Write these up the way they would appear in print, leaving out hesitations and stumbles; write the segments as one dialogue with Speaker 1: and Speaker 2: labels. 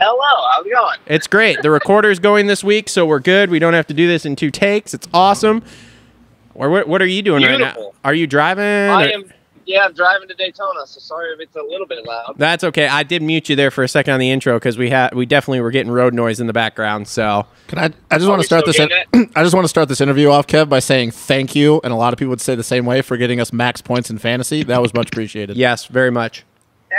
Speaker 1: Hello, how's it going?
Speaker 2: It's great. The recorder's going this week, so we're good. We don't have to do this in 2 takes. It's awesome. What are you doing right now? Are you driving?
Speaker 1: Yeah, I'm driving to Daytona, so sorry if it's a little bit loud.
Speaker 2: That's okay. I did mute you there for a second on the intro because we definitely were getting road noise in the background. So
Speaker 3: I just want to start this. I just want to start this interview off, Kev, by saying thank you, and a lot of people would say the same way for getting us max points in fantasy. That was much appreciated.
Speaker 2: Yes, very much.
Speaker 1: Yeah,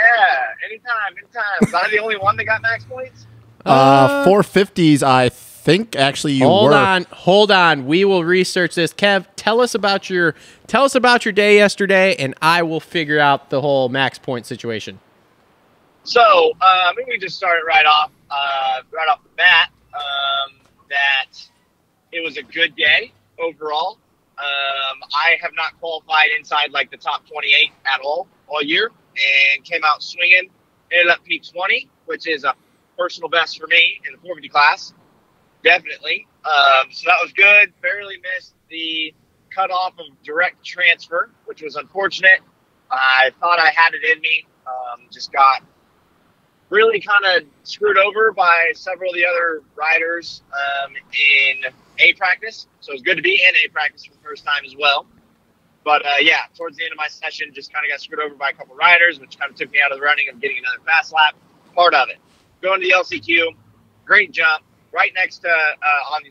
Speaker 1: anytime. Was I the only one that got max points?
Speaker 3: 450s, I think. Actually, you were.
Speaker 2: Hold on. We will research this. Kev, tell us about your day yesterday, and I will figure out the whole max point situation.
Speaker 1: So, maybe we just start it right off the bat. That it was a good day overall. I have not qualified inside like the top 28 at all year, and came out swinging. Ended up P20, which is a personal best for me in the 450 class. Definitely. So that was good. Barely missed the cutoff of direct transfer, which was unfortunate. I thought I had it in me. Just got really kind of screwed over by several of the other riders in A practice. So it was good to be in A practice for the first time as well. But yeah, towards the end of my session, just kind of got screwed over by a couple riders, which kind of took me out of the running of getting another fast lap. Part of it. Going to the LCQ, great jump, right next to,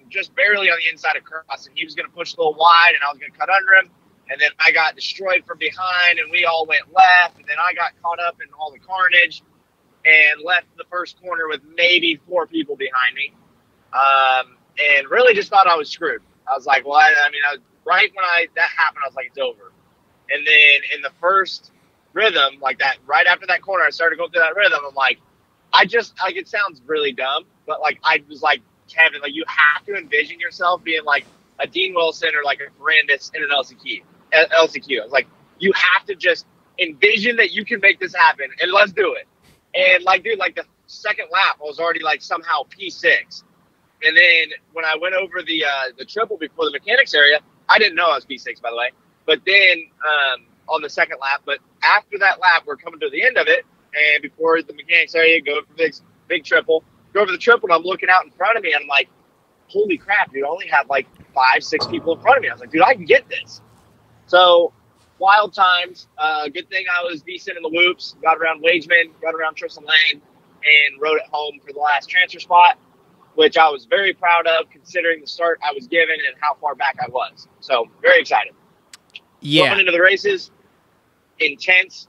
Speaker 1: just barely on the inside of Cross, and he was going to push a little wide, and I was going to cut under him, and then I got destroyed from behind, and we all went left, and then I got caught up in all the carnage, and left the first corner with maybe 4 people behind me, and really just thought I was screwed. I was like, well, right when that happened, I was like, it's over. And then in the first rhythm, like that, right after that corner, I started going through that rhythm. I'm like, it sounds really dumb, but like, I was like, Kevin, like, you have to envision yourself being like a Dean Wilson or like a Ferrandis in an LCQ. I was like, you have to just envision that you can make this happen, and let's do it. And like, dude, like the second lap, I was already like somehow P6. And then when I went over the triple before the mechanics area, I didn't know I was P6, by the way. But then on the second lap, but after that lap, we're coming to the end of it. And before the mechanics area, go for the big triple. Go over the triple, and I'm looking out in front of me, and I'm like, holy crap, dude, I only have like 5-6 people in front of me. I was like, dude, I can get this. So, wild times. Good thing I was decent in the whoops. Got around Wageman, got around Tristan Lane, and rode it home for the last transfer spot, which I was very proud of considering the start I was given and how far back I was. So, very excited.
Speaker 2: Yeah.
Speaker 1: Going into the races, intense,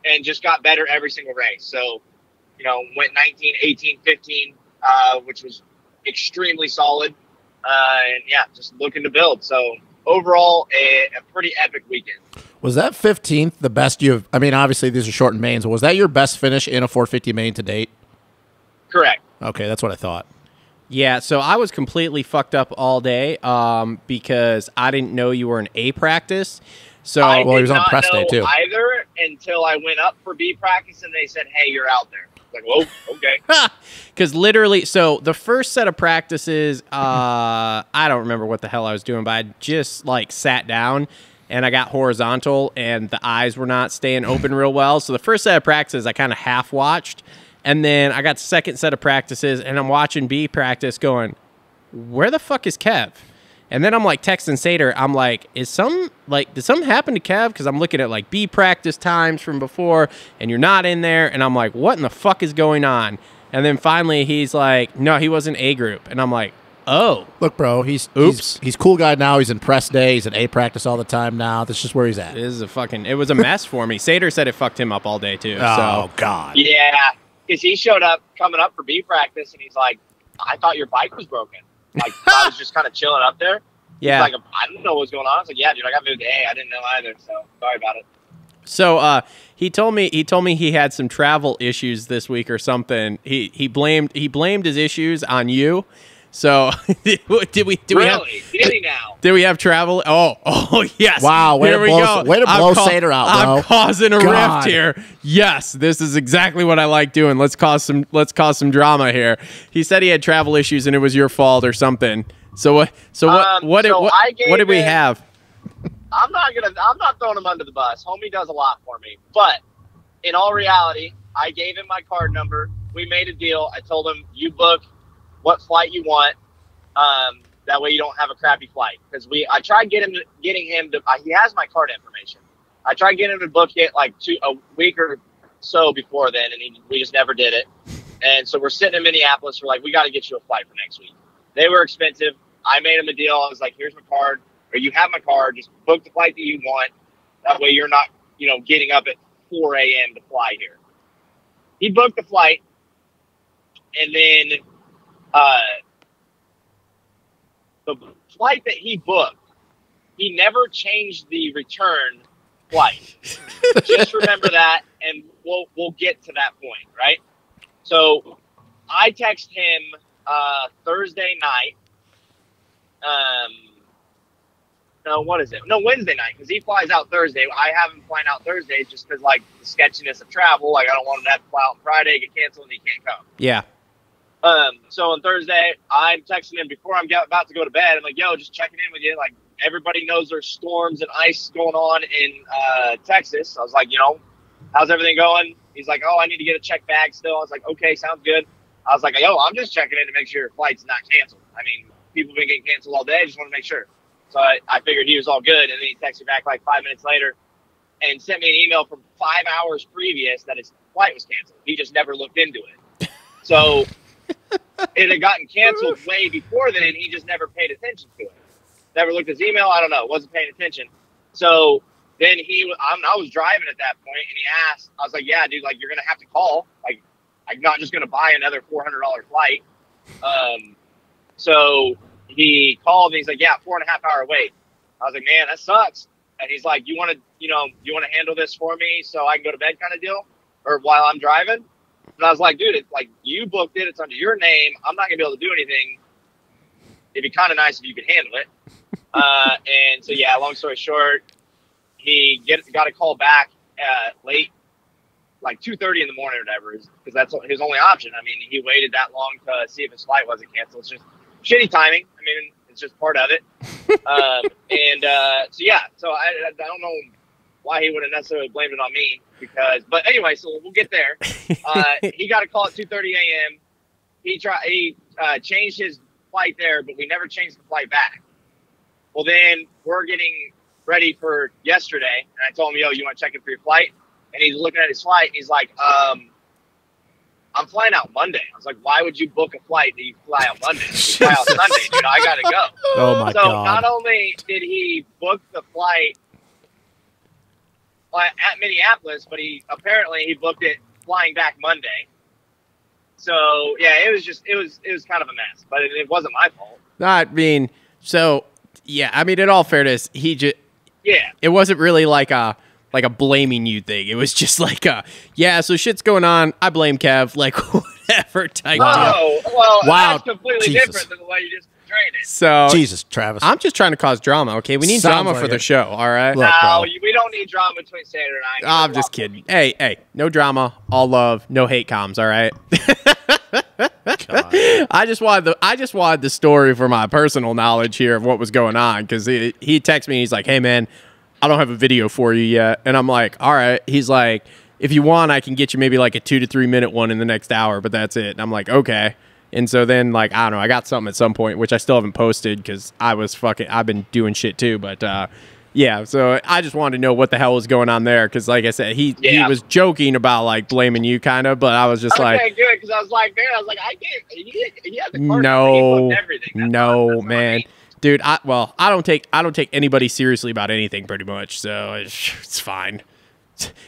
Speaker 1: and just got better every single race. So, went 19, 18, 15, which was extremely solid. And yeah, just looking to build. So overall, a pretty epic weekend.
Speaker 3: Was that 15th the best you've, obviously these are shortened mains, but was that your best finish in a 450 main to date?
Speaker 1: Correct.
Speaker 3: Okay, that's what I thought.
Speaker 2: Yeah, so I was completely fucked up all day because I didn't know you were in A practice. So
Speaker 1: I
Speaker 3: he was on press day too.
Speaker 1: Either until I went up for B practice and they said, "Hey, you're out there." Like, whoa, okay.
Speaker 2: Because literally, so the first set of practices, I don't remember what the hell I was doing, but I just like sat down and I got horizontal and the eyes were not staying open real well. So the first set of practices I kind of half watched, and then I got the second set of practices and I'm watching B practice going, where the fuck is Kev? And then I'm like texting Sater, I'm like, did something happen to Kev? Because I'm looking at like B practice times from before and you're not in there. And I'm like, what in the fuck is going on? And then finally he's like, no, he wasn't A group. And I'm like, oh.
Speaker 3: Look, bro, he's cool guy now. He's in press day. He's in A practice all the time now. That's just where he's at.
Speaker 2: It was a mess for me. Sater said it fucked him up all day too.
Speaker 3: Oh, God.
Speaker 1: Yeah, because he showed up coming up for B practice and he's like, I thought your bike was broken. Like, I was just kind of chilling up there.
Speaker 2: Yeah.
Speaker 1: He's like, I don't know what's going on. I was like, yeah, dude, I got moved to A. I didn't know either, so sorry about it.
Speaker 2: So he told me he had some travel issues this week or something. He blamed his issues on you. So did we have travel? Oh yes.
Speaker 3: Wow, way to blow Sater out, bro.
Speaker 2: I'm causing a rift here. Yes, this is exactly what I like doing. Let's cause some drama here. He said he had travel issues and it was your fault or something. So what did we have?
Speaker 1: I'm not throwing him under the bus. Homie does a lot for me. But in all reality, I gave him my card number we made a deal. I told him, you book what flight you want. That way you don't have a crappy flight. Because I tried getting him to. He has my card information. I tried getting him to book it like a week or so before then, and we just never did it. And so we're sitting in Minneapolis. We're like, we got to get you a flight for next week. They were expensive. I made him a deal. I was like, here's my card, or you have my card. Just book the flight that you want. That way you're not, getting up at 4 a.m. to fly here. He booked the flight, and then the flight that he booked, he never changed the return flight. Just remember that, and we'll get to that point, right? So I text him Thursday night. No, what is it? No, Wednesday night, because he flies out Thursday. I have him flying out Thursday just because, like, the sketchiness of travel. Like, I don't want him to have to fly out on Friday, get canceled, and he can't come.
Speaker 2: Yeah.
Speaker 1: So on Thursday, I'm texting him before I'm about to go to bed. I'm like, yo, just checking in with you. Like, everybody knows there's storms and ice going on in Texas. I was like, how's everything going? He's like, oh, I need to get a checked bag still. I was like, okay, sounds good. I was like, yo, I'm just checking in to make sure your flight's not canceled. I mean, people have been getting canceled all day. I just want to make sure. So I figured he was all good. And then he texted me back like 5 minutes later and sent me an email from 5 hours previous that his flight was canceled. He just never looked into it. So it had gotten canceled way before then. He just never paid attention to it. Never looked at his email. I don't know. Wasn't paying attention. So then I was driving at that point, and he asked, I was like, yeah, dude, like, you're going to have to call. Like, I'm not just going to buy another $400 flight. So he called, and he's like, yeah, 4.5 hour wait. I was like, man, that sucks. And he's like, you want to handle this for me so I can go to bed kind of deal? Or while I'm driving? And I was like, dude, it's like, you booked it. It's under your name. I'm not going to be able to do anything. It'd be kind of nice if you could handle it. And so, yeah, long story short, he got a call back late, like 2:30 in the morning or whatever, because that's his only option. I mean, he waited that long to see if his flight wasn't canceled. It's just shitty timing. I mean, it's just part of it. So, yeah, so I don't know why he would have necessarily blamed it on me. But anyway, so we'll get there. He got a call at 2:30 a.m. He changed his flight there, but we never changed the flight back. Well, then we're getting ready for yesterday, and I told him, yo, you want to check in for your flight? And he's looking at his flight, and he's like, I'm flying out Monday. I was like, why would you book a flight that you fly out Monday? You fly out Sunday, dude. I got to go.
Speaker 3: Oh, my God.
Speaker 1: So not only did he book the flight at Minneapolis, but he booked it flying back Monday. So yeah, it was kind of a mess, but it wasn't my fault.
Speaker 2: I mean, so yeah, I mean, in all fairness, it wasn't really like a blaming you thing. It was just like so shit's going on. I blame Kev, like whatever type deal.
Speaker 1: Oh, well,
Speaker 3: wow,
Speaker 1: that's completely different than the way you just portrayed it.
Speaker 2: So
Speaker 3: Jesus, Travis.
Speaker 2: I'm just trying to cause drama. Okay, we need drama for the show. All right.
Speaker 3: Look,
Speaker 1: no, we don't need drama between Sandra and I.
Speaker 2: I'm just kidding. Hey, no drama, all love, no hate comms. All right. I just wanted the story for my personal knowledge here of what was going on, because he texted me and he's like, hey man, I don't have a video for you yet. And I'm like, all right. He's like, if you want, I can get you maybe like a 2 to 3 minute one in the next hour, but that's it. And I'm like, okay. And so then, like, I don't know, I got something at some point, which I still haven't posted because I've been doing shit too. But yeah, so I just wanted to know what the hell was going on there, because like I said, he was joking about like blaming you kind of, but I was just like,
Speaker 1: good, because I was like, man, I can't. He had the card.
Speaker 2: No,
Speaker 1: everything.
Speaker 2: No, man. Dude, I don't take anybody seriously about anything pretty much, so it's fine.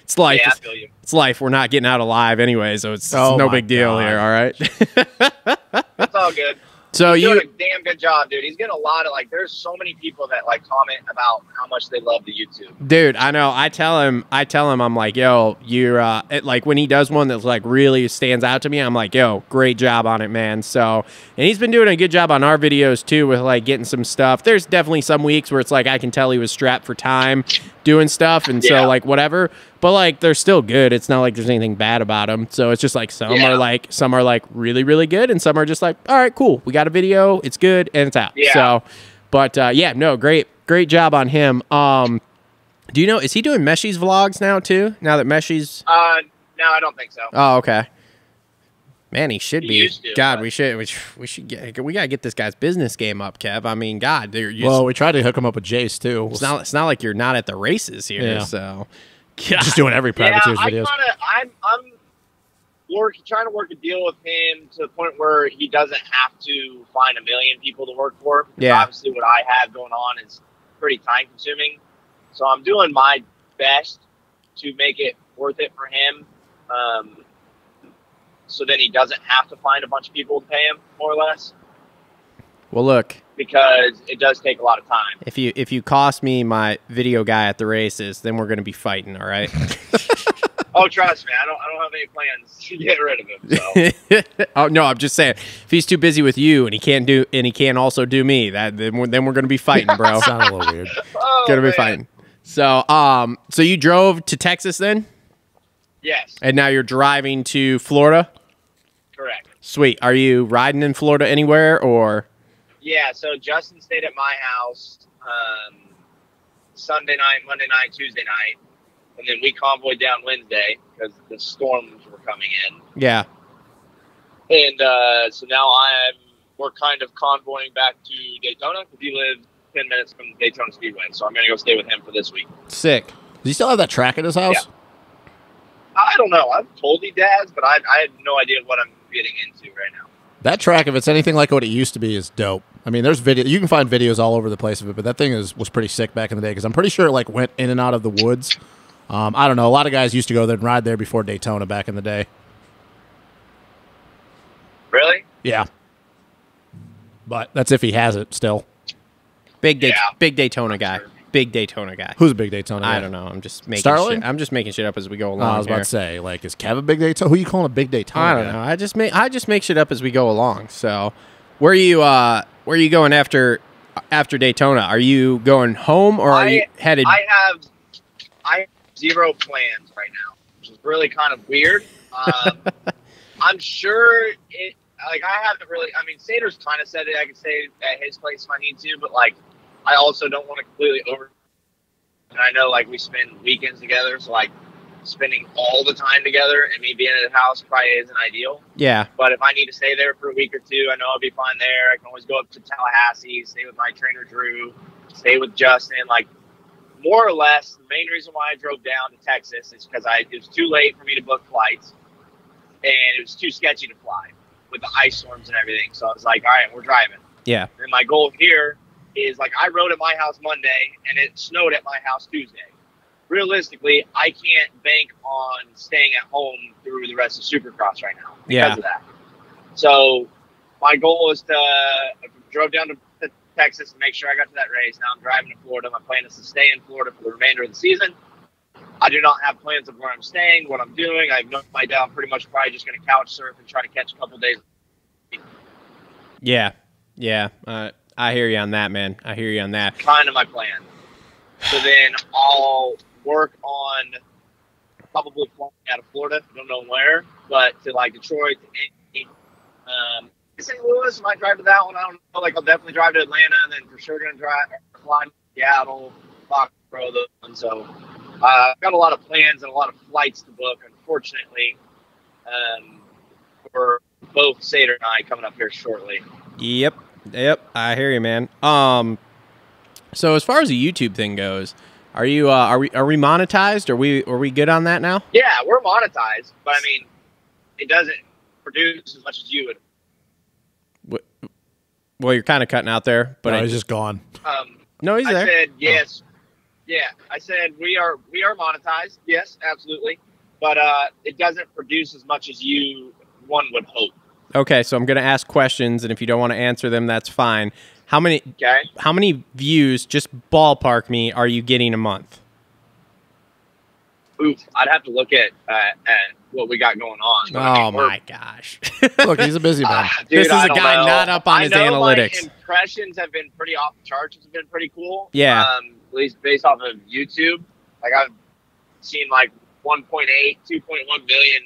Speaker 2: It's life.
Speaker 1: Yeah, I feel you.
Speaker 2: It's life. We're not getting out alive anyway, so it's no big deal here. All right.
Speaker 1: It's all good.
Speaker 2: So
Speaker 1: He's doing a damn good job, dude. He's getting a lot of there's so many people that comment about how much they love the YouTube.
Speaker 2: Dude, I know. I tell him, I'm like, yo, you're like when he does one that's like really stands out to me, I'm like, yo, great job on it, man. So, and he's been doing a good job on our videos too with like getting some stuff. There's definitely some weeks where it's like I can tell he was strapped for time doing stuff, and so like whatever. But like they're still good. It's not like there's anything bad about them. So it's just like some are like really, really good, and some are just like, all right, cool. We got a video. It's good and it's out.
Speaker 1: Yeah.
Speaker 2: So, but yeah, no, great job on him. Do you know, is he doing Meshy's vlogs now too? Now that Meshy's
Speaker 1: no, I don't think so.
Speaker 2: Oh, okay. Man, he should
Speaker 1: He
Speaker 2: be.
Speaker 1: used to,
Speaker 2: God,
Speaker 1: but-
Speaker 2: we gotta get this guy's business game up, Kev. I mean, God,
Speaker 3: Well, we tried to hook him up with Jace too.
Speaker 2: it's not like you're not at the races here.
Speaker 3: Yeah.
Speaker 2: So,
Speaker 3: Just doing every privateers videos.
Speaker 1: I'm trying to work a deal with him to the point where he doesn't have to find a million people to work for. Because
Speaker 2: Yeah.
Speaker 1: obviously, what I have going on is pretty time consuming. So I'm doing my best to make it worth it for him. So then he doesn't have to find a bunch of people to pay him, more or less,
Speaker 2: well, look,
Speaker 1: because it does take a lot of time.
Speaker 2: if you cost me my video guy at the races, then we're gonna be fighting. All right.
Speaker 1: Oh, trust me, I don't have any plans to get rid of him. So
Speaker 2: Oh no, I'm just saying, if he's too busy with you and he can't also do me, then we're gonna be fighting, bro.
Speaker 3: Sounded a little weird.
Speaker 1: oh,
Speaker 2: Gonna be
Speaker 1: man.
Speaker 2: fighting. So, so you drove to Texas then,
Speaker 1: Yes,
Speaker 2: and now you're driving to Florida.
Speaker 1: correct.
Speaker 2: Sweet. Are you riding in Florida anywhere or?
Speaker 1: Yeah, so Justin stayed at my house Sunday night, Monday night, Tuesday night, and then we convoyed down Wednesday because the storms were coming in.
Speaker 2: Yeah.
Speaker 1: And so now we're kind of convoying back to Daytona because he lives 10 minutes from Daytona Speedway. So I'm going to go stay with him for this week.
Speaker 2: Sick.
Speaker 3: Does he still have that track at his house?
Speaker 1: Yeah. I don't know. I've told he does, but I have no idea what I'm getting into right now.
Speaker 3: That track, if it's anything like what it used to be, is dope. I mean, there's video. You can find videos all over the place of it, but that thing was pretty sick back in the day because I'm pretty sure it like went in and out of the woods. I don't know. A lot of guys used to go there and ride there before Daytona back in the day.
Speaker 1: Really?
Speaker 3: Yeah. But that's if he has it still.
Speaker 2: Big
Speaker 1: Yeah.
Speaker 2: Daytona guy.
Speaker 1: Sure.
Speaker 2: Big Daytona guy.
Speaker 3: Who's a big Daytona?
Speaker 2: I
Speaker 3: guy?
Speaker 2: don't know. I'm just making
Speaker 3: Starling?
Speaker 2: shit. I'm just making shit up as we go
Speaker 3: Oh,
Speaker 2: along.
Speaker 3: I was about
Speaker 2: here.
Speaker 3: to say, like, is Kev a big Daytona? Who you calling a big Daytona?
Speaker 2: I don't
Speaker 3: guy?
Speaker 2: know. I just make shit up as we go along. So, where are you going after Daytona? Are you going home or are you headed?
Speaker 1: I have zero plans right now, which is really kind of weird. I'm sure it. Like I haven't really. I mean, Sater's kind of said it. I could stay at his place if I need to, but like, I also don't want to completely over. And I know like we spend weekends together, so like spending all the time together and me being at the house probably isn't ideal.
Speaker 2: Yeah.
Speaker 1: But if I need to stay there for a week or two, I know I'll be fine there. I can always go up to Tallahassee, stay with my trainer Drew, stay with Justin. Like more or less, the main reason why I drove down to Texas is because it was too late for me to book flights, and it was too sketchy to fly with the ice storms and everything. So I was like, all right, we're driving.
Speaker 2: Yeah.
Speaker 1: And my goal here is like I rode at my house Monday and it snowed at my house Tuesday. Realistically, I can't bank on staying at home through the rest of Supercross right now because of that. So my goal is to I drove down to Texas and make sure I got to that race. Now I'm driving to Florida. My plan is to stay in Florida for the remainder of the season. I do not have plans of where I'm staying, what I'm doing. I have no idea. I'm pretty much probably just going to couch surf and try to catch a couple days.
Speaker 2: Yeah. Yeah. I hear you on that, man. I hear you on that.
Speaker 1: Kind of my plan. So then I'll work on probably flying out of Florida. I don't know where, but to like Detroit, to Indy, St. Louis. Might drive to that one. I don't know. Like I'll definitely drive to Atlanta, and then for sure gonna fly to Seattle, Foxborough, those ones. So I've got a lot of plans and a lot of flights to book. Unfortunately, for both Sater and I coming up here shortly.
Speaker 2: Yep. I hear you, man. So as far as the YouTube thing goes, are you are we monetized? Are we good on that now?
Speaker 1: Yeah, we're monetized, but I mean, it doesn't produce as much as you would.
Speaker 2: Well, you're kind of cutting out there, but
Speaker 3: No, he's just gone.
Speaker 2: no, he's
Speaker 1: I
Speaker 2: there.
Speaker 1: said yes. Yeah, I said we are monetized. Yes, absolutely, but it doesn't produce as much as one would hope.
Speaker 2: Okay, so I'm going to ask questions, and if you don't want to answer them, that's fine. How many views, just ballpark me, are you getting a month?
Speaker 1: Oof, I'd have to look at what we got going on. But,
Speaker 2: Oh my gosh.
Speaker 3: Look, he's a busy man.
Speaker 1: Dude,
Speaker 2: This is
Speaker 1: I
Speaker 2: a
Speaker 1: don't
Speaker 2: guy
Speaker 1: know.
Speaker 2: not up on his
Speaker 1: I know
Speaker 2: analytics.
Speaker 1: My impressions have been pretty off the charts. It's been pretty cool.
Speaker 2: Yeah.
Speaker 1: At least based off of YouTube. Like I've seen like 1.8, 2.1 million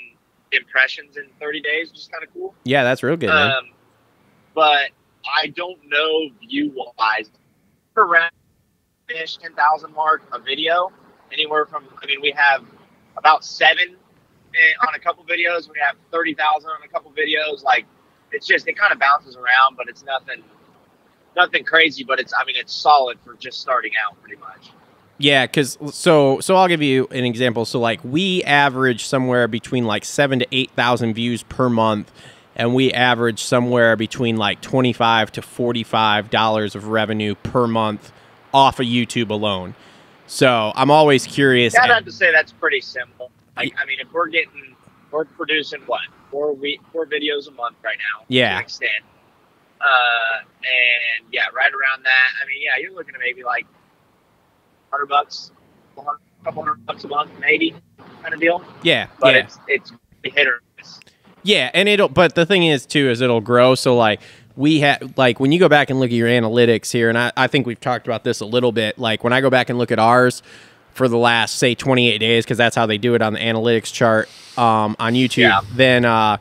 Speaker 1: impressions in 30 days, which is kind of cool.
Speaker 2: Yeah, that's real good, man.
Speaker 1: But I don't know view-wise. Around 10,000 mark a video. Anywhere from, I mean, we have about 7 on a couple videos. We have 30,000 on a couple videos. Like, it's just, it kind of bounces around, but it's nothing crazy. But it's solid for just starting out, pretty much.
Speaker 2: Yeah, because so I'll give you an example. So like we average somewhere between like 7,000 to 8,000 views per month, and we average somewhere between like $25 to $45 of revenue per month off of YouTube alone. So I'm always curious.
Speaker 1: I'd have to say that's pretty simple. Like, I mean, if we're producing what, four videos a month right now,
Speaker 2: yeah,
Speaker 1: to an extent, and yeah, right around that. I mean, yeah, you're looking at maybe like $100, a couple $100 a month, maybe, kind of deal.
Speaker 2: Yeah,
Speaker 1: but
Speaker 2: yeah.
Speaker 1: it's hit or miss.
Speaker 2: Yeah, and but the thing is too is it'll grow. So like we have, like when you go back and look at your analytics here, and I think we've talked about this a little bit. Like when I go back and look at ours for the last say 28 days, because that's how they do it on the analytics chart on YouTube. Yeah. Then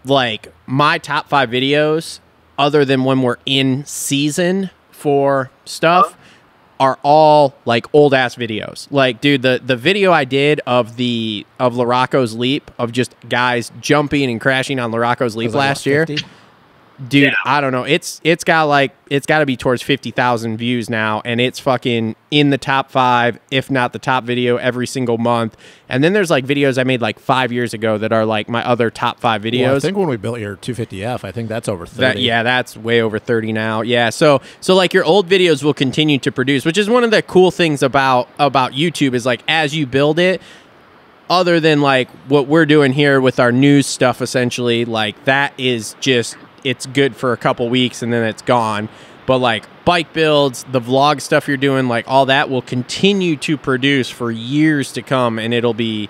Speaker 2: like my top 5 videos, other than when we're in season for stuff. Are all like old ass videos. Like, dude, the video I did of Larocco's Leap, of just guys jumping and crashing on Larocco's Leap last year. Dude, yeah. I don't know. It's got to be towards 50,000 views now, and it's fucking in the top 5, if not the top video every single month. And then there's like videos I made like 5 years ago that are like my other top 5 videos. Well,
Speaker 3: I think when we built your 250F, I think that's over 30.
Speaker 2: Yeah, that's way over 30 now. Yeah, so like your old videos will continue to produce, which is one of the cool things about YouTube is like as you build it, other than like what we're doing here with our news stuff, essentially, like that is just, it's good for a couple weeks and then it's gone. But like bike builds, the vlog stuff you're doing, like all that will continue to produce for years to come, and it'll be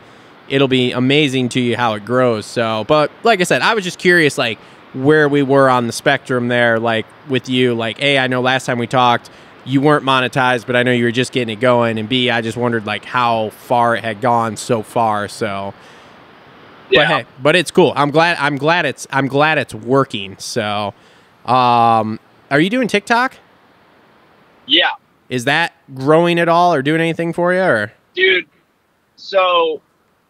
Speaker 2: amazing to you how it grows. So, but like I said, I was just curious like where we were on the spectrum there, like with you. Like, A, I know last time we talked you weren't monetized, but I know you were just getting it going, and B, I just wondered like how far it had gone so far. So yeah. But hey, but it's cool. I'm glad it's working. So, are you doing TikTok?
Speaker 1: Yeah.
Speaker 2: Is that growing at all or doing anything for you, or?
Speaker 1: Dude, so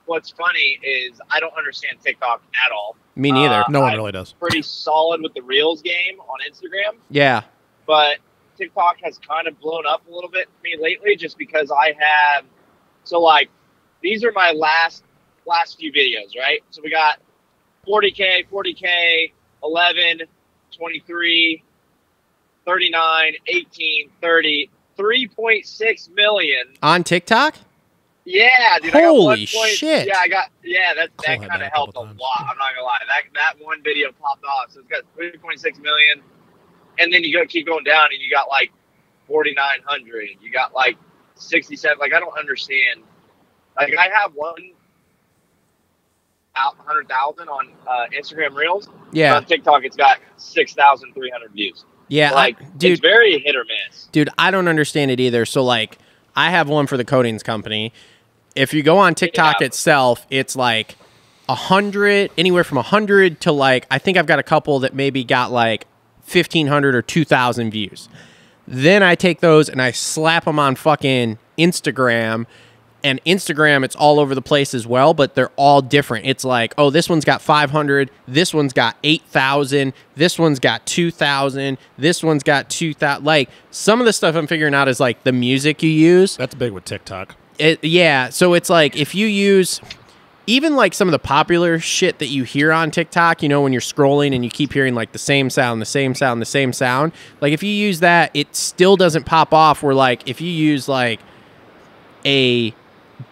Speaker 1: what's funny is I don't understand TikTok at all.
Speaker 2: Me neither.
Speaker 3: No one really does.
Speaker 1: Pretty solid with the Reels game on Instagram.
Speaker 2: Yeah. But
Speaker 1: TikTok has kind of blown up a little bit for me lately, just because I have, so like, these are my last few videos, right? So we got 40K, 11, 23, 39, 18, 30, 3.6 million.
Speaker 2: On TikTok?
Speaker 1: Yeah, dude.
Speaker 2: Holy shit.
Speaker 1: Yeah, that kind of helped a lot. I'm not gonna lie. That one video popped off. So it's got 3.6 million. And then you keep going down and you got like 4,900. You got like 67. Like, I don't understand. Like, I have one out 100,000 on Instagram Reels.
Speaker 2: Yeah.
Speaker 1: On TikTok, it's got 6,300 views.
Speaker 2: Yeah,
Speaker 1: like, dude, it's very hit or miss.
Speaker 2: Dude, I don't understand it either. So, like, I have one for the coatings company. If you go on TikTok itself, it's like 100, anywhere from 100 to like, I think I've got a couple that maybe got like 1,500 or 2,000 views. Then I take those and I slap them on fucking Instagram. And Instagram, it's all over the place as well, but they're all different. It's like, oh, this one's got 500, this one's got 8,000, this one's got 2,000, this one's got 2,000. Like, some of the stuff I'm figuring out is like the music you use.
Speaker 3: That's big with TikTok.
Speaker 2: Yeah, so it's like if you use even like some of the popular shit that you hear on TikTok, you know, when you're scrolling and you keep hearing like the same sound, the same sound, the same sound. Like if you use that, it still doesn't pop off. Where like if you use like a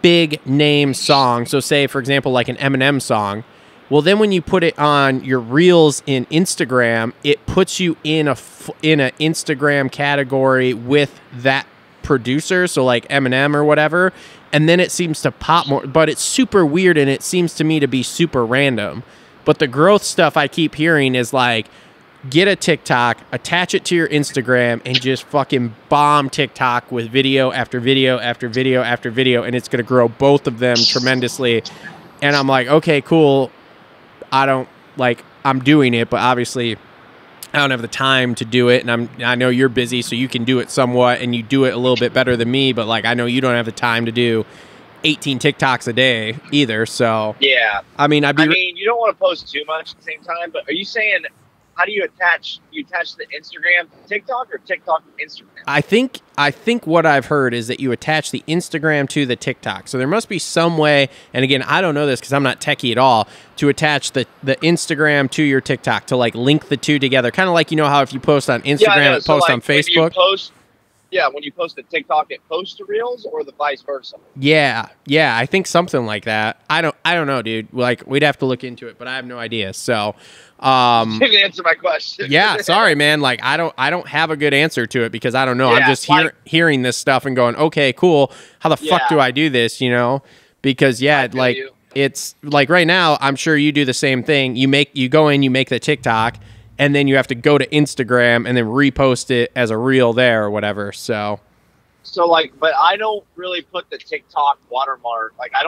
Speaker 2: big name song, so say for example like an Eminem song, well then when you put it on your Reels in Instagram, it puts you in a Instagram category with that producer, so like Eminem or whatever, and then it seems to pop more. But it's super weird, and it seems to me to be super random. But the growth stuff I keep hearing is like, get a TikTok, attach it to your Instagram, and just fucking bomb TikTok with video after video after video after video, and it's going to grow both of them tremendously. And I'm like, okay, cool. I'm doing it, but obviously I don't have the time to do it, and I know you're busy, so you can do it somewhat, and you do it a little bit better than me, but like I know you don't have the time to do 18 TikToks a day either. So
Speaker 1: Yeah.
Speaker 2: I mean,
Speaker 1: I mean, you don't want to post too much at the same time, but are you saying how do you attach the Instagram to TikTok or TikTok to Instagram?
Speaker 2: I think what I've heard is that you attach the Instagram to the TikTok. So there must be some way, and again, I don't know this because I'm not techie at all, to attach the Instagram to your TikTok to like link the two together. Kind of like, you know how if you post on Instagram, it posts on Facebook.
Speaker 1: When you post to TikTok, it posts to Reels, or the vice versa.
Speaker 2: Yeah, I think something like that. I don't know, dude. Like, we'd have to look into it, but I have no idea. So,
Speaker 1: you didn't answer my question.
Speaker 2: yeah, sorry, man. Like, I don't have a good answer to it because I don't know.
Speaker 1: Yeah,
Speaker 2: I'm just hearing this stuff and going, okay, cool. How the fuck do I do this? You know, because it's like right now, I'm sure you do the same thing. You go in, you make the TikTok, and then you have to go to Instagram and then repost it as a reel there or whatever. So
Speaker 1: like, but I don't really put the TikTok watermark. Like, I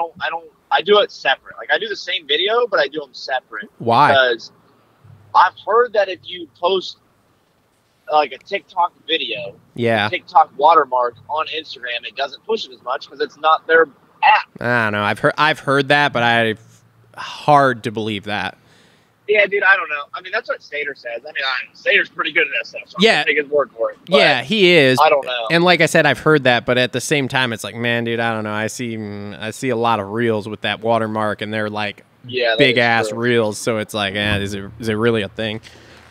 Speaker 1: do it separate. Like, I do the same video, but I do them separate.
Speaker 2: Why?
Speaker 1: Because I've heard that if you post like a TikTok video, TikTok watermark on Instagram, it doesn't push it as much because it's not their app.
Speaker 2: I don't know. I've heard that, but hard to believe that.
Speaker 1: Yeah, dude, I don't know. I mean, that's what Stater says. I mean, Stater's pretty good at that stuff, so I'm
Speaker 2: yeah,
Speaker 1: take his word for it.
Speaker 2: Yeah, he is.
Speaker 1: I don't know.
Speaker 2: And like I said, I've heard that, but at the same time, it's like, man, dude, I don't know. I see a lot of reels with that watermark, and they're like big ass reels. So it's like, is it really a thing?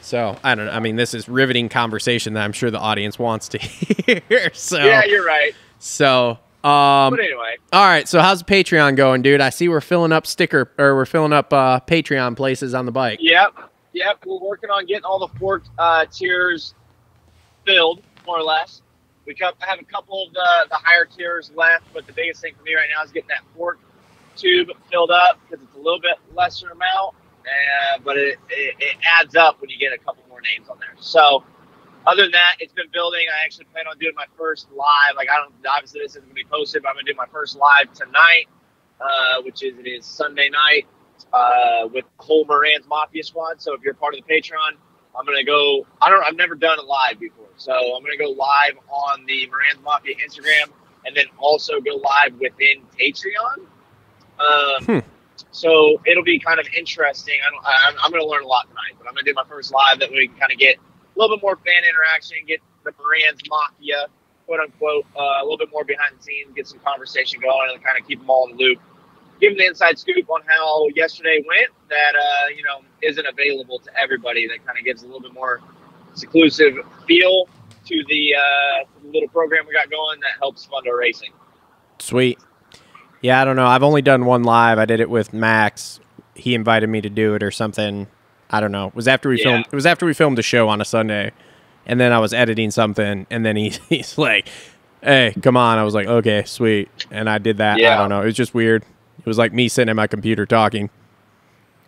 Speaker 2: So I don't know. I mean, this is riveting conversation that I'm sure the audience wants to hear. So
Speaker 1: yeah, you're right.
Speaker 2: So.
Speaker 1: But anyway.
Speaker 2: All right. So how's Patreon going, dude? I see we're filling up Patreon places on the bike.
Speaker 1: Yep. We're working on getting all the fork tiers filled, more or less. We have a couple of the higher tiers left, but the biggest thing for me right now is getting that fork tube filled up because it's a little bit lesser amount, but it adds up when you get a couple more names on there. So. Other than that, it's been building. I actually plan on doing my first live. Like, obviously this isn't going to be posted, but I'm going to do my first live tonight, which is Sunday night, with the whole Moran's Mafia squad. So if you're part of the Patreon, I'm going to go, I've never done a live before. So I'm going to go live on the Moran's Mafia Instagram and then also go live within Patreon. So it'll be kind of interesting. I'm going to learn a lot tonight, but I'm going to do my first live that we can kind of get a little bit more fan interaction, get the Moran's Mafia, quote unquote, a little bit more behind the scenes, get some conversation going, and kind of keep them all in the loop. Give them the inside scoop on how yesterday went that, isn't available to everybody. That kind of gives a little bit more exclusive feel to the little program we got going that helps fund our racing.
Speaker 2: Sweet. Yeah, I don't know. I've only done one live. I did it with Max. He invited me to do it or something. I don't know. It was after we filmed. It was after we filmed the show on a Sunday, and then I was editing something, and then he's like, "Hey, come on!" I was like, "Okay, sweet," and I did that. I don't know. It was just weird. It was like me sitting at my computer talking.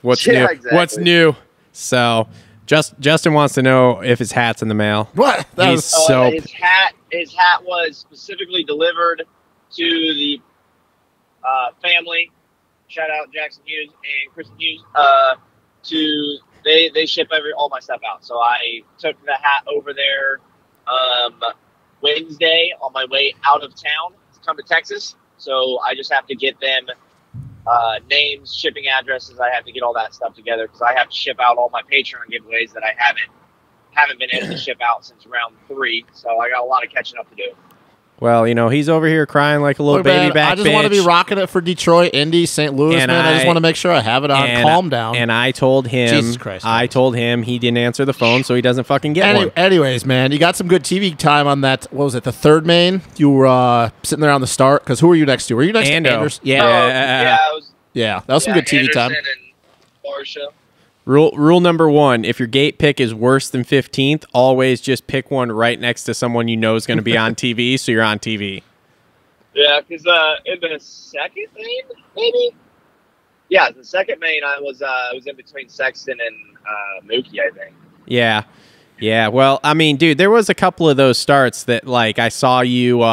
Speaker 2: What's new?
Speaker 1: Exactly.
Speaker 2: What's new? So, Justin wants to know if his hat's in the mail.
Speaker 3: What?
Speaker 1: His hat was specifically delivered to the family. Shout out Jackson Hughes and Kristen Hughes. They ship all my stuff out. So I took the hat over there Wednesday on my way out of town to come to Texas. So I just have to get them names, shipping addresses. I have to get all that stuff together because I have to ship out all my Patreon giveaways that I haven't been able to ship out since round 3. So I got a lot of catching up to do.
Speaker 2: Well, he's over here crying like a little baby back.
Speaker 3: I just want to be rocking it for Detroit, Indy, St. Louis, man. I just want to make sure I have it on. Calm down.
Speaker 2: And I told him,
Speaker 3: Jesus Christ,
Speaker 2: he didn't answer the phone, so he doesn't fucking get one.
Speaker 3: Anyways, man, you got some good TV time on that. What was it, the third main? You were sitting there on the start because who were you next to? Were you next to Anderson?
Speaker 2: Yeah,
Speaker 3: that was some good TV
Speaker 1: Anderson
Speaker 3: time.
Speaker 1: And Barsha.
Speaker 2: Rule number 1, if your gate pick is worse than 15th, always just pick one right next to someone you know is going to be on TV, so you're on TV.
Speaker 1: Yeah, because in the second main, maybe? Yeah, the second main, I was in between Sexton and Mookie, I think.
Speaker 2: Yeah. Well, I mean, dude, there was a couple of those starts that, like, I saw you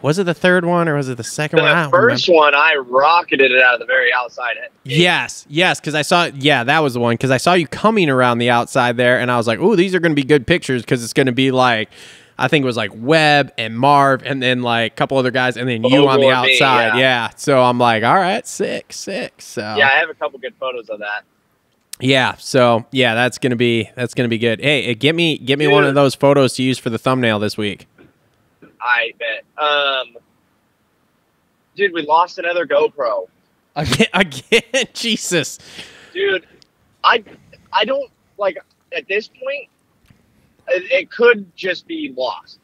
Speaker 2: was it the third one or was it the second one?
Speaker 1: The first one, I rocketed it out of the very outside.
Speaker 2: Yes, because I saw, that was the one, because I saw you coming around the outside there, and I was like, ooh, these are going to be good pictures, because it's going to be like I think it was like Webb and Marv, and then like a couple other guys, and then you on the
Speaker 1: Over me,
Speaker 2: outside.
Speaker 1: yeah.
Speaker 2: Yeah. So I'm like, all right, sick. So
Speaker 1: Yeah, I have a couple good photos of that.
Speaker 2: yeah. So yeah, that's gonna be good. Hey, get me one of those photos to use for the thumbnail this week.
Speaker 1: I bet. Dude, we lost another GoPro.
Speaker 2: Again, Jesus.
Speaker 1: Dude, I don't like at this point. It could just be lost,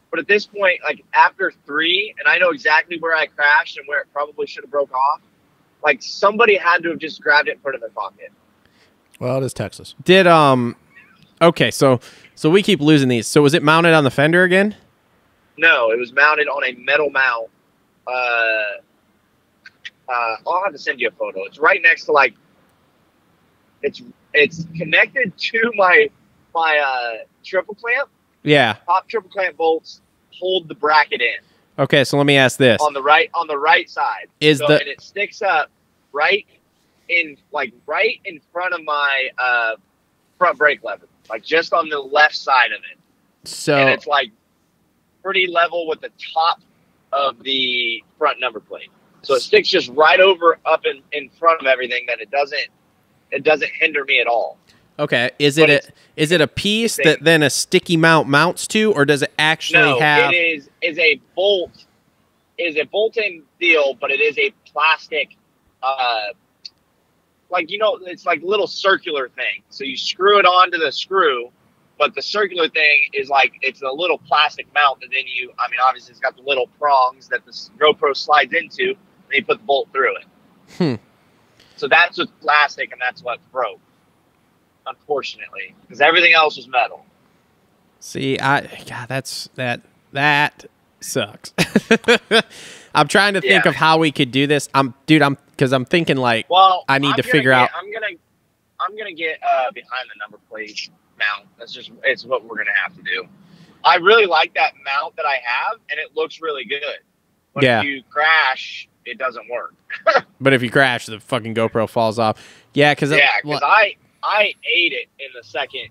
Speaker 1: but at this point, like after 3, and I know exactly where I crashed and where it probably should have broke off. Like somebody had to have just grabbed it and put it in their pocket.
Speaker 3: Well, it is Texas.
Speaker 2: Did okay, so we keep losing these. So was it mounted on the fender again?
Speaker 1: No, it was mounted on a metal mount. I'll have to send you a photo. It's right next to like. It's connected to my triple clamp.
Speaker 2: Yeah.
Speaker 1: Top triple clamp bolts hold the bracket in
Speaker 2: Okay, so let me ask this.
Speaker 1: on the right side. And it sticks up right in front of my front brake lever, like just on the left side of it.
Speaker 2: So
Speaker 1: And it's like pretty level with the top of the front number plate. So it sticks just right up in front of everything that it doesn't hinder me at all.
Speaker 2: okay, is it a piece that then a sticky mount mounts to, or does it actually have?
Speaker 1: It is a bolt-in deal, but it is a plastic, it's like little circular thing. So you screw it onto the screw, but the circular thing is like it's a little plastic mount that then obviously it's got the little prongs that the GoPro slides into, and you put the bolt through it. So that's what's plastic, and that's what broke, unfortunately, because everything else was metal.
Speaker 2: See, that sucks. I'm trying to think of how we could do this. I'm thinking like,
Speaker 1: well,
Speaker 2: I need to figure out.
Speaker 1: I'm gonna get behind the number plate mount. It's what we're gonna have to do. I really like that mount that I have, and it looks really good. But if you crash, it doesn't work.
Speaker 2: But if you crash, the fucking GoPro falls off. Yeah, because
Speaker 1: I ate it in the second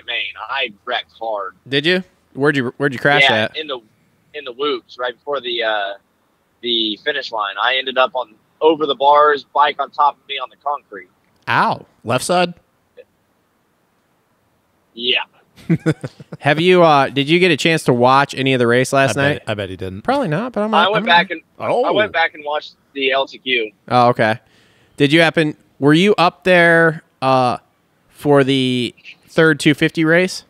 Speaker 1: main. I wrecked hard.
Speaker 2: Did you? Where'd you crash at?
Speaker 1: in the whoops right before the finish line. I ended up over the bars, bike on top of me on the concrete.
Speaker 2: Ow.
Speaker 3: Left side?
Speaker 1: Yeah.
Speaker 2: Have you? Did you get a chance to watch any of the race last night?
Speaker 3: I bet he didn't.
Speaker 2: Probably not. But
Speaker 1: I went back and watched the LTQ.
Speaker 2: Oh, okay. Did you happen? Were you up there for the third 250 race?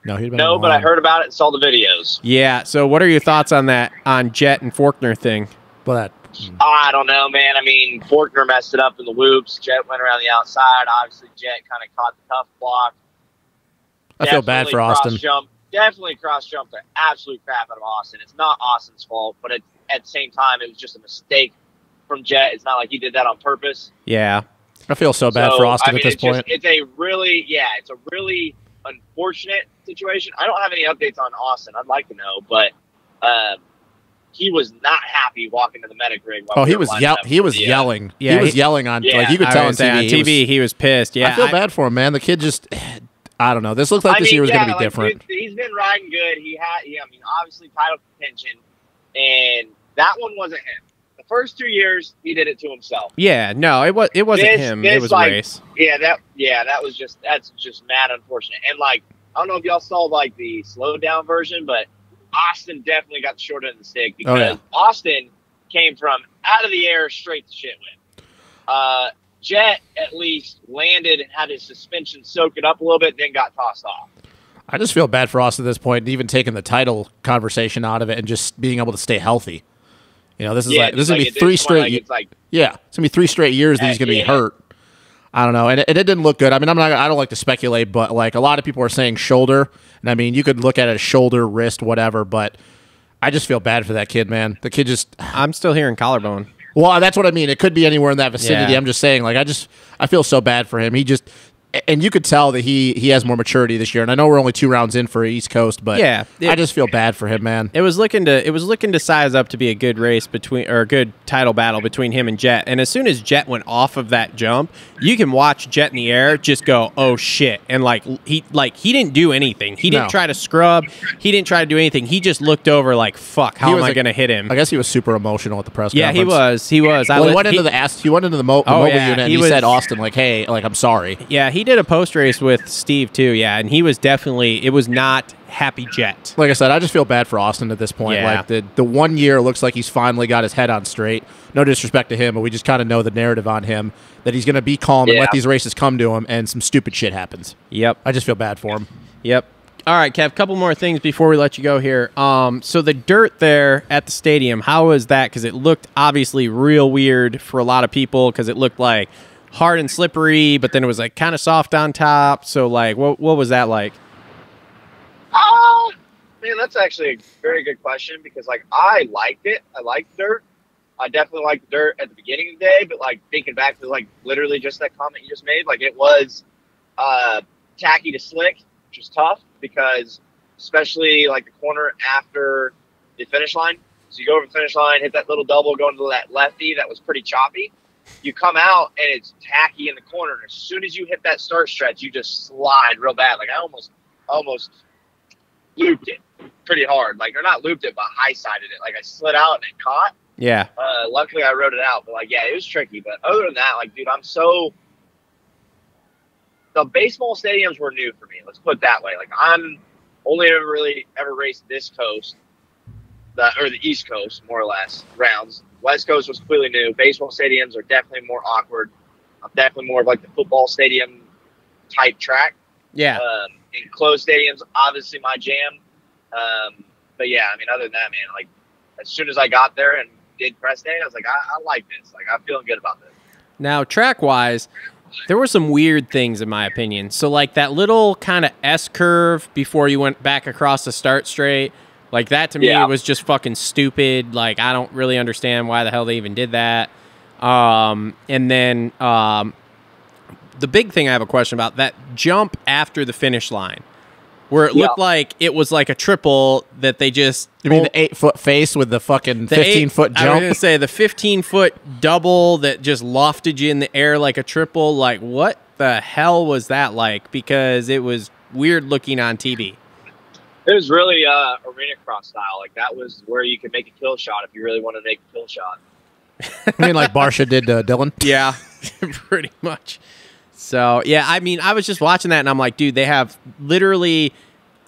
Speaker 1: No, but I heard about it and saw the videos.
Speaker 2: Yeah. So, what are your thoughts on that Jet and Forkner thing?
Speaker 3: Well,
Speaker 1: I don't know, man. I mean, Forkner messed it up in the whoops. Jet went around the outside. Obviously, Jet kind of caught the tough block.
Speaker 3: I feel bad for Austin.
Speaker 1: Definitely cross-jumped the absolute crap out of Austin. It's not Austin's fault, but at the same time, it was just a mistake from Jet. It's not like he did that on purpose.
Speaker 3: Yeah. I feel so bad for Austin at this point.
Speaker 1: It's a really unfortunate situation. I don't have any updates on Austin. I'd like to know, but he was not happy walking to the medic rig.
Speaker 3: He was yelling.
Speaker 2: Yeah,
Speaker 3: he was yelling on. Yeah. Like you could tell on
Speaker 2: TV. He was pissed. Yeah,
Speaker 3: I feel bad for him, man. The kid just. I don't know. This looks like this year was going to be different.
Speaker 1: He's been riding good. Obviously title contention, and that one wasn't him. The first 2 years, he did it to himself.
Speaker 2: Yeah, no, it wasn't him. It was race.
Speaker 1: That's just mad unfortunate. And like, I don't know if y'all saw like the slowed down version, but Austin definitely got the short end of the stick because Austin came from out of the air straight to shit whip. Jet at least landed and had his suspension soak it up a little bit, then got tossed off.
Speaker 3: I just feel bad for Austin at this point, even taking the title conversation out of it and just being able to stay healthy. You know, this is gonna be 3 straight. It's gonna be 3 straight years that he's gonna be hurt. I don't know, and it didn't look good. I mean, I don't like to speculate, but like a lot of people are saying shoulder, and I mean, you could look at it as shoulder, wrist, whatever. But I just feel bad for that kid, man. The kid just.
Speaker 2: I'm still hearing collarbone.
Speaker 3: Well, that's what I mean. It could be anywhere in that vicinity.
Speaker 2: Yeah.
Speaker 3: I'm just saying, like, I feel so bad for him. He just, and you could tell that he has more maturity this year. And I know we're only 2 rounds in for East Coast, but
Speaker 2: Yeah,
Speaker 3: I just feel bad for him, man.
Speaker 2: It was looking to size up to be a good race a good title battle between him and Jet. And as soon as Jet went off of that jump, you can watch Jet in the air just go, oh shit, and he didn't do anything. He didn't try to scrub. He didn't try to do anything. He just looked over like, fuck, how am I going to hit him?
Speaker 3: I guess he was super emotional at the press
Speaker 2: Yeah,
Speaker 3: conference.
Speaker 2: he was.
Speaker 3: Well, he went into the mobile unit and he said, Austin, like, hey, like, I'm sorry.
Speaker 2: Yeah, he did a post race with Steve too. Yeah, and he was definitely. It was not happy Jet.
Speaker 3: Like I said, I just feel bad for Austin at this point.
Speaker 2: Yeah.
Speaker 3: Like the 1 year looks like he's finally got his head on straight. No disrespect to him, but we just kind of know the narrative on him that he's going to be calm and let these races come to him, and some stupid shit happens.
Speaker 2: Yep.
Speaker 3: I just feel bad for him.
Speaker 2: Yep. All right, Kev, couple more things before we let you go here. So the dirt there at the stadium, how was that? Because it looked obviously real weird for a lot of people because it looked like hard and slippery, but then it was like kind of soft on top. So like, what was that like?
Speaker 1: Man, that's actually a very good question because like I liked it. I liked dirt. I definitely liked the dirt at the beginning of the day, but like thinking back to like literally just that comment you just made, like it was tacky to slick, which was tough because especially like the corner after the finish line. So you go over the finish line, hit that little double, go into that lefty that was pretty choppy. You come out and it's tacky in the corner. And as soon as you hit that start stretch, you just slide real bad. Like I almost looped it pretty hard. Like, or not looped it, but high-sided it. Like I slid out and it caught.
Speaker 2: Yeah.
Speaker 1: Luckily I rode it out, but like, yeah, it was tricky. But other than that, like, dude, the baseball stadiums were new for me. Let's put it that way. Like I'm only ever raced this coast, or the East Coast, more or less, rounds. West Coast was completely new. Baseball stadiums are definitely more awkward. I'm definitely more of like the football stadium type track.
Speaker 2: Yeah.
Speaker 1: Enclosed stadiums, obviously my jam. But yeah, I mean, other than that, man, like as soon as I got there and did press day, I was like, I like this. Like I'm feeling good about this.
Speaker 2: Now, track-wise, there were some weird things in my opinion. So like that little kind of S curve before you went back across the start straight. Like, that to me was just fucking stupid. Like, I don't really understand why the hell they even did that. And then the big thing I have a question about, that jump after the finish line, where it looked like it was like a triple that they just...
Speaker 3: You mean the 8-foot face with the fucking 15-foot jump?
Speaker 2: I was going to say the 15-foot double that just lofted you in the air like a triple. Like, what the hell was that like? Because it was weird looking on TV.
Speaker 1: It was really arena cross style. Like that was where you could make a kill shot if you really want to make a kill shot.
Speaker 3: I mean, like Barsha did Dylan?
Speaker 2: Yeah, pretty much. So, yeah, I mean, I was just watching that, and I'm like, dude, they have literally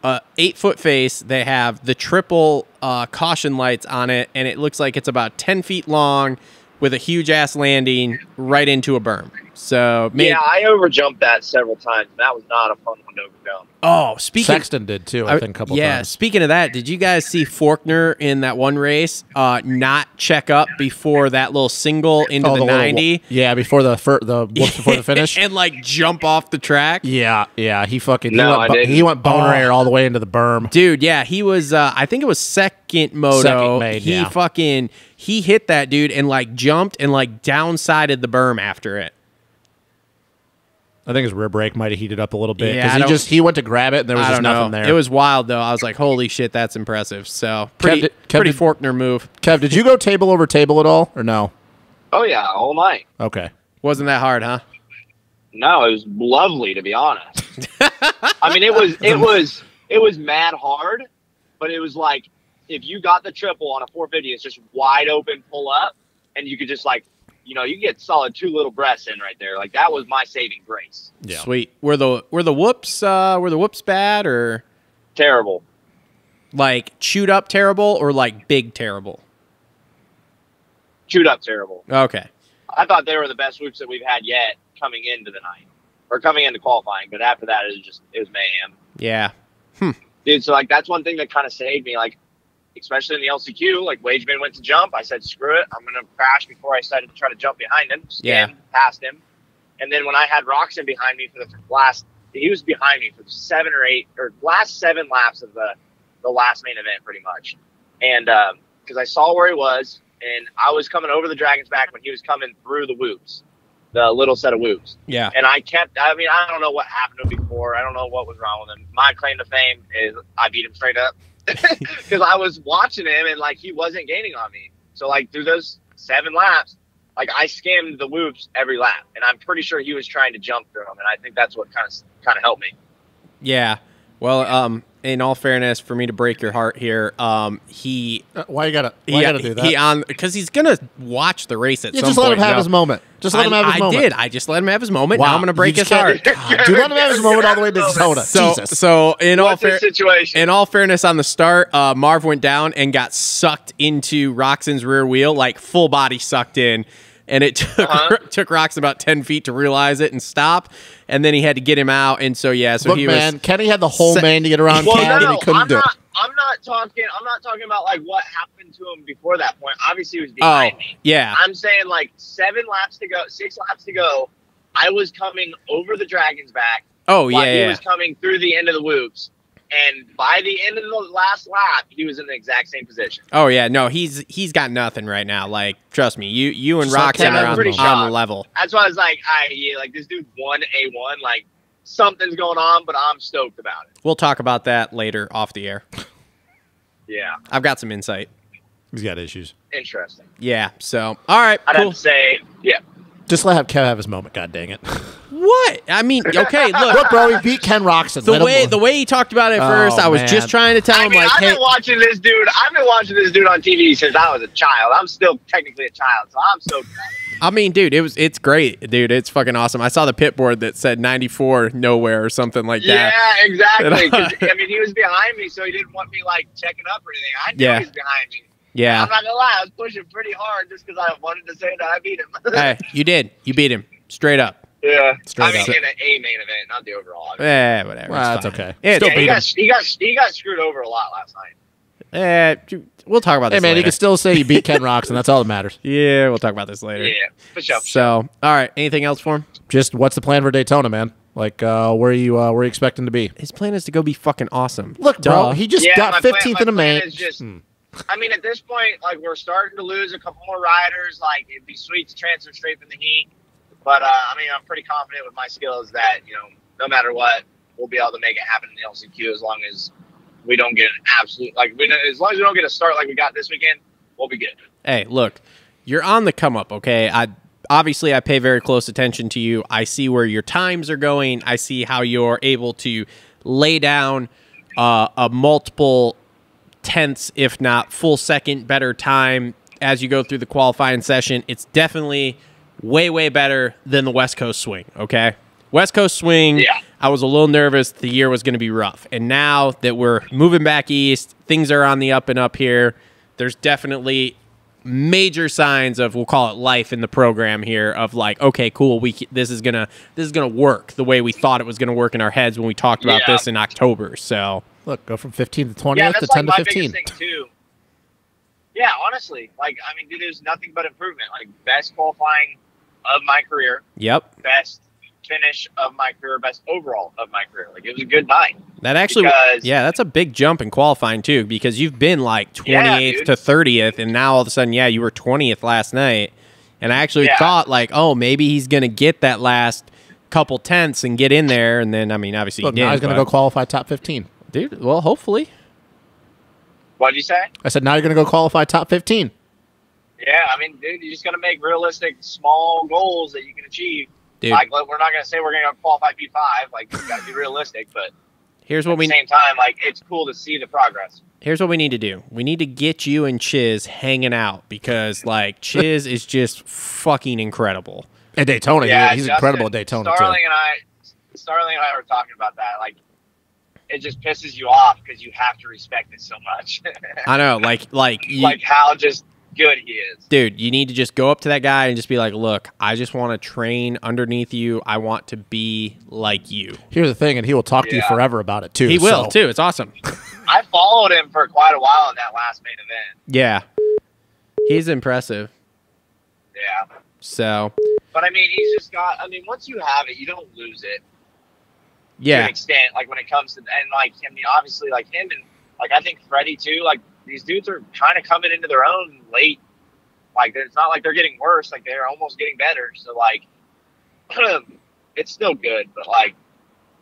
Speaker 2: 8-foot face. They have the triple caution lights on it, and it looks like it's about 10 feet long with a huge-ass landing right into a berm. So,
Speaker 1: yeah, I overjumped that several times. That was not a fun one to overjump.
Speaker 2: Oh,
Speaker 3: Sexton did too, I think, a couple times.
Speaker 2: Yeah, speaking of that, did you guys see Faulkner in that one race not check up before that little single into the 90?
Speaker 3: Yeah, before the before the finish,
Speaker 2: and like jump off the track.
Speaker 3: Yeah, he fucking he went boner air all the way into the berm,
Speaker 2: dude. Yeah, he was. I think it was second moto. He hit that dude and like jumped and like downsided the berm after it.
Speaker 3: I think his rear brake might have heated up a little bit because he went to grab it and there was just nothing there.
Speaker 2: It was wild though. I was like, holy shit, that's impressive. So pretty Faulkner move.
Speaker 3: Kev, did you go table over table at all or no?
Speaker 1: Oh yeah, all night.
Speaker 3: Okay,
Speaker 2: wasn't that hard, huh?
Speaker 1: No, it was lovely to be honest. I mean, it was mad hard, but it was like if you got the triple on a 450, it's just wide open pull up, and you could just like. You know, you get solid 2 little breaths in right there. Like that was my saving grace.
Speaker 2: Yeah. Sweet. Were the whoops bad or
Speaker 1: terrible?
Speaker 2: Like chewed up terrible or like big terrible?
Speaker 1: Chewed up terrible.
Speaker 2: Okay.
Speaker 1: I thought they were the best whoops that we've had yet coming into the night or coming into qualifying, but after that it was mayhem.
Speaker 2: Yeah.
Speaker 1: Dude, so like that's one thing that kind of saved me. Like. Especially in the LCQ, like Wageman went to jump. I said, screw it. I'm going to crash before I decided to try to jump behind him. Past him. And then when I had Roxon behind me for he was behind me for last 7 laps of the last main event pretty much. And because I saw where he was and I was coming over the Dragon's back when he was coming through the whoops. the little set of whoops.
Speaker 2: Yeah.
Speaker 1: And I mean, I don't know what happened to him before. I don't know what was wrong with him. My claim to fame is I beat him straight up because I was watching him and like he wasn't gaining on me. So like through those 7 laps, like I skimmed the whoops every lap, and I'm pretty sure he was trying to jump through them, and I think that's what kind of helped me.
Speaker 2: Yeah. Well, in all fairness, for me to break your heart here, he
Speaker 3: why you gotta do that?
Speaker 2: Because he's gonna watch the race at some
Speaker 3: just
Speaker 2: point.
Speaker 3: let him have his moment. Just let him have his moment.
Speaker 2: I did. I just let him have his moment.
Speaker 3: Wow.
Speaker 2: Now I'm gonna break his heart.
Speaker 3: God, dude, let him have his moment all the way to Daytona. Jesus.
Speaker 2: So in all
Speaker 1: situation?
Speaker 2: In all fairness, on the start, Marv went down and got sucked into Roxon's rear wheel, like full body sucked in. And it took Roxon about 10 feet to realize it and stop. And then he had to get him out. And so, yeah. So
Speaker 3: Look, man, Kenny had the whole man to get around Cat, and he couldn't do it.
Speaker 1: I'm not talking about like what happened to him before that point. Obviously, he was behind me.
Speaker 2: Yeah.
Speaker 1: I'm saying like 6 laps to go. I was coming over the Dragon's back.
Speaker 2: Oh,
Speaker 1: while
Speaker 2: yeah.
Speaker 1: He was coming through the end of the whoops. And by the end of the last lap, he was in the exact same position.
Speaker 2: Oh yeah, no, he's got nothing right now. Like, trust me, you and Roxon are on the level.
Speaker 1: That's why I was like, like this dude won A1. Like something's going on, but I'm stoked about it.
Speaker 2: We'll talk about that later off the air.
Speaker 1: Yeah,
Speaker 2: I've got some insight.
Speaker 3: He's got issues.
Speaker 1: Interesting.
Speaker 2: Yeah. So, all right,
Speaker 1: I'd have to say, yeah.
Speaker 3: Just let Kev have his moment. God dang it.
Speaker 2: What? I mean, okay,
Speaker 3: look, bro, he beat Ken Roxon.
Speaker 2: The way he talked about it first, I was just trying to tell him like,
Speaker 1: I've been watching this dude on TV since I was a child. I'm still technically a child, so I'm so proud.
Speaker 2: I mean, dude, it's great, dude. It's fucking awesome. I saw the pit board that said 94 nowhere or something like that.
Speaker 1: Yeah, exactly. 'Cause, I mean, he was behind me, so he didn't want me like checking up or anything. I knew he was behind me.
Speaker 2: Yeah.
Speaker 1: I'm not gonna lie, I was pushing pretty hard just because I wanted to say that I beat him.
Speaker 2: Hey, you did. You beat him straight up.
Speaker 1: Yeah,
Speaker 2: straight
Speaker 1: up. In an A main event, not the overall.
Speaker 2: Whatever.
Speaker 3: Well, that's okay.
Speaker 1: He got screwed over a lot last night.
Speaker 2: We'll talk about this.
Speaker 3: Hey man,
Speaker 2: later.
Speaker 3: you can still say you beat Ken Roxon. That's all that matters.
Speaker 2: Yeah, we'll talk about this later.
Speaker 1: Yeah, for sure.
Speaker 2: So, all right. Anything else for him?
Speaker 3: Just what's the plan for Daytona, man? Like, where are you expecting to be?
Speaker 2: His plan is to go be fucking awesome.
Speaker 3: Look, bro, he just got 15th in a main.
Speaker 1: I mean, at this point, like, we're starting to lose a couple more riders. Like, it'd be sweet to transfer straight from the heat. But, I mean, I'm pretty confident with my skills that, no matter what, we'll be able to make it happen in the LCQ as long as we don't get an absolute, as long as we don't get a start like we got this weekend, we'll be good.
Speaker 2: Hey, look, you're on the come up, okay? Obviously, I pay very close attention to you. I see where your times are going. I see how you're able to lay down a multiple tenths, if not full second, better time as you go through the qualifying session. It's definitely way, way better than the West Coast swing, okay? West Coast swing,
Speaker 1: yeah.
Speaker 2: I was a little nervous the year was going to be rough. And now that we're moving back east, things are on the up and up here. There's definitely major signs of, we'll call it life in the program here, of like, okay, cool, this is gonna work the way we thought it was gonna work in our heads when we talked about this in October. So
Speaker 3: look, go from 15th to 20th to 10 to 15.
Speaker 1: Thing too. Yeah, honestly, I mean, dude, there's nothing but improvement. Like, best qualifying of my career.
Speaker 2: Yep.
Speaker 1: Best finish of my career. Best overall of my career. Like, it was a good night.
Speaker 2: That actually, that's a big jump in qualifying too, because you've been like 28th to 30th, and now all of a sudden, you were 20th last night. And I actually thought like, oh, maybe he's gonna get that last couple tenths and get in there, and then I mean, obviously,
Speaker 3: look, now he's gonna go qualify top 15,
Speaker 2: dude. Well, hopefully.
Speaker 1: What did you say?
Speaker 3: I said now you're gonna go qualify top 15.
Speaker 1: Yeah, I mean, dude, you just gotta make realistic, small goals that you can achieve.
Speaker 2: Dude.
Speaker 1: Like, we're not gonna say we're gonna qualify P5. Like, you gotta be realistic, but
Speaker 2: here's what
Speaker 1: at the same time, like, it's cool to see the progress.
Speaker 2: Here's what we need to do. We need to get you and Chiz hanging out, because like Chiz is just fucking incredible.
Speaker 3: At Daytona, he's incredible at Daytona
Speaker 1: Starling and I were talking about that. Like, it just pisses you off because you have to respect it so much.
Speaker 2: I know, like
Speaker 1: how just good he is.
Speaker 2: Dude, you need to just go up to that guy and just be like, look, I just want to train underneath you. I want to be like you.
Speaker 3: Here's the thing, and he will talk to you forever about it too.
Speaker 2: He will too. It's awesome.
Speaker 1: I followed him for quite a while in that last main event.
Speaker 2: Yeah. He's impressive.
Speaker 1: Yeah.
Speaker 2: So.
Speaker 1: But I mean, he's just got, I mean, once you have it, you don't lose it.
Speaker 2: Yeah.
Speaker 1: To an extent, like when it comes to, and like, I mean, obviously like him and like, I think Freddie too, like these dudes are kind of coming into their own late. Like, it's not like they're getting worse. Like, they're almost getting better. So like, it's still good, but like,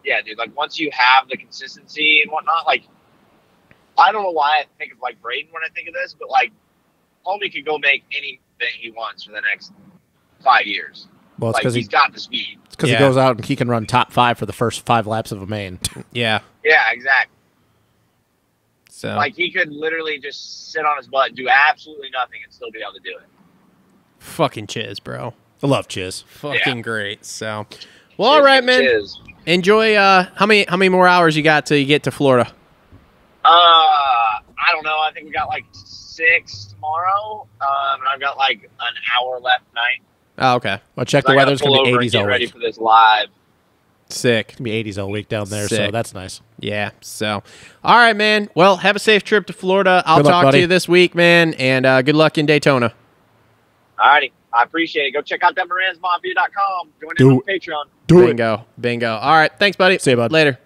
Speaker 1: yeah, dude, like once you have the consistency and whatnot, like, I don't know why I think of like Braden when I think of this, but like, homie could go make anything he wants for the next 5 years.
Speaker 3: Well, it's
Speaker 1: Like,
Speaker 3: because
Speaker 1: he's got the speed.
Speaker 3: he goes out and he can run top 5 for the first 5 laps of a main.
Speaker 2: Yeah.
Speaker 1: Yeah, exactly.
Speaker 2: So
Speaker 1: Like, he could literally just sit on his butt and do absolutely nothing and still be able to do it.
Speaker 2: fucking chiz, bro.
Speaker 3: I love Chiz.
Speaker 2: Fucking great. So, well, all right, man.
Speaker 1: Chiz.
Speaker 2: Enjoy. How many more hours you got till you get to Florida?
Speaker 1: I don't know. I think we got like 6 tomorrow. And I've got like an hour left tonight.
Speaker 2: Oh, okay.
Speaker 3: Well, check the
Speaker 1: I gotta
Speaker 3: weather. It's going
Speaker 1: pull
Speaker 3: to be
Speaker 1: over and
Speaker 3: 80s
Speaker 1: get
Speaker 3: all
Speaker 1: ready
Speaker 3: week.
Speaker 1: for this live.
Speaker 2: Sick.
Speaker 3: It's going to be 80s all week down there, so
Speaker 2: Sick.
Speaker 3: that's nice.
Speaker 2: Yeah. So, all right, man. Well, have a safe trip to Florida. I'll
Speaker 3: Good luck,
Speaker 2: talk
Speaker 3: buddy.
Speaker 2: to you this week, man. And good luck in Daytona.
Speaker 1: Alrighty. I appreciate it. Go check out that MoransMafia.com. Join in
Speaker 3: Do
Speaker 1: on Patreon.
Speaker 3: Do it.
Speaker 2: Bingo. Bingo. All right. Thanks, buddy.
Speaker 3: See you, bud.
Speaker 2: Later.